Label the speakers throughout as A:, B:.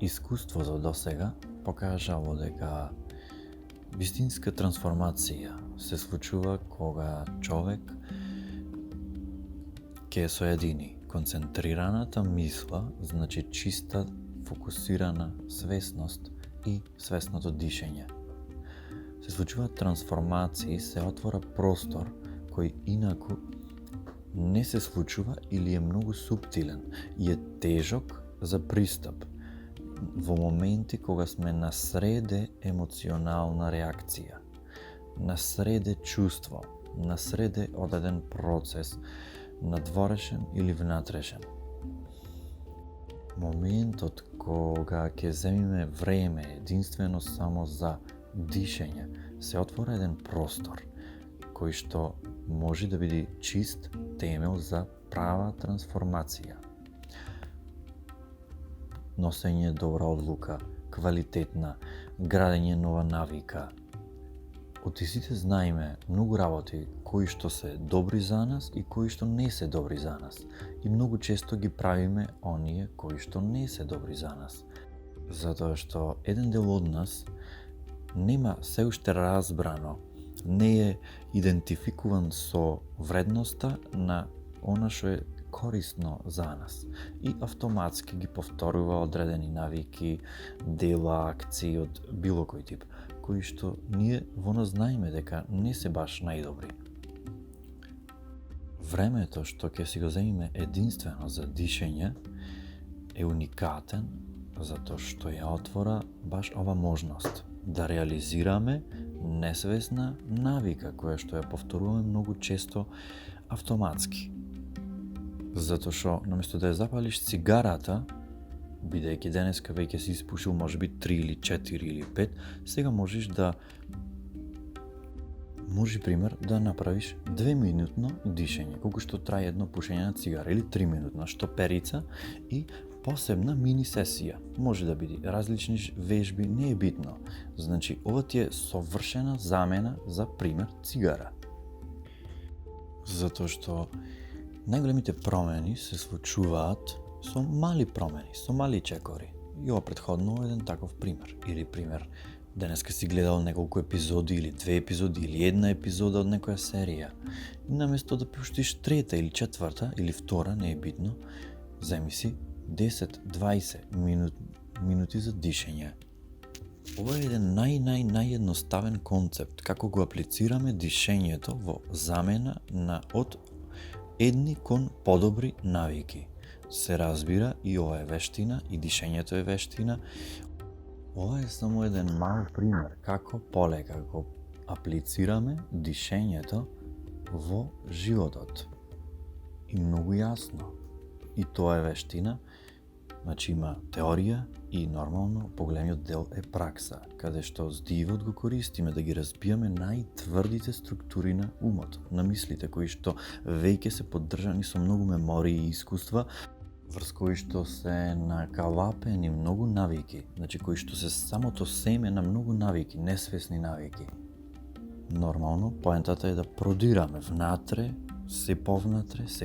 A: Искуството досега покажало дека вистинска трансформација се случува кога човек ќе соедини концентрираната мисла, значи чиста, фокусирана свесност и свесното дишење. Се случуваат трансформации, се отвора простор кој инаку не се случува или е многу суптилен и е тежок за пристап во моменти кога сме насреде емоционална реакција, насреде чувство, насреде одеден процес, надворешен или внатрешен. Моментот кога ќе земиме време единствено само за дишење, се отвора еден простор кој што може да биде чист темел за права трансформација. Носење добра одлука, квалитетна, градење нова навика. Од сите знаеме многу работи кои што се добри за нас и кои што не се добри за нас. И многу често ги правиме оние кои што не се добри за нас. Затоа што еден дел од нас нема се уште разбрано, не е идентификуван со вредноста на она што е корисно за нас и автоматски ги повторува одредени навики, дела, акции од било кој тип, кои што ние во нас знаеме дека не се баш најдобри. Времето што ќе си го земиме единствено за дишење е уникатен затоа што ја отвора баш ова можност да реализираме несвесна навика која што ја повторуваме многу често автоматски. Затоа што наместо да ја запалиш цигарата, бидејќи денеска веќе си испушил можеби 3 или 4 или 5, сега можеш пример да направиш 2-минутно дишење, колку што трае едно пушење на цигара, или 3-минутно, што перица и посебна мини сесија. Може да биде различни вежби, не е битно. Значи, ова ти е совршена замена за пример цигара. Затоа што најголемите промени се случуваат со мали промени, со мали чекори. И ова претходно е еден таков пример. Или пример, денеска си гледал неколку епизоди или 2 епизоди или една епизода од некоја серија. И наместо да пуштиш трета или четврта или втора, не е битно, земи си 10-20 минути за дишење. Ова е еден наједноставен концепт како го аплицираме дишењето во замена на од едни кон подобри навики. Се разбира и ова е вештина и дишењето е вештина. Ова е само еден мал пример како полека го аплицираме дишењето во животот. И многу јасно. И тоа е вештина, значи има теорија и нормално поголемиот дел е пракса, каде што здивот го користиме да ги разбијаме најтврдите структури на умот, на мислите кои што веќе се поддржани со многу мемории и искуства, врз кои што се накалапени многу навики, значи кои што се самото семе на многу навики, несвесни навики. Нормално, поентата е да продираме внатре, се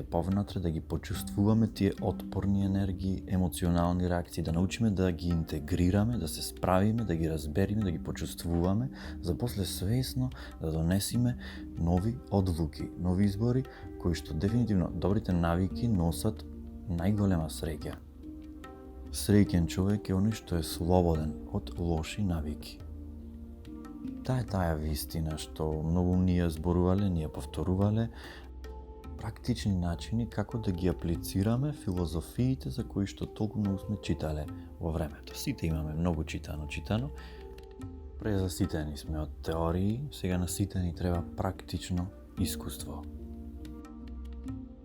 A: повнатре, да ги почувствуваме тие отпорни енергии, емоционални реакции, да научиме да ги интегрираме, да се справиме, да ги разбериме, да ги почувствуваме, за после свесно да донесиме нови одлуки, нови избори, кои што дефинитивно добрите навики носат најголема среќа. Среќен човек е оној што е слободен од лоши навики. Таа вистина што многу ние зборувале, ние повторувале, практични начини како да ги аплицираме филозофиите за кои што толку многу сме читале во времето. Сите имаме многу читано. Презаситени сме од теории, сега на сите ни треба практично искуство.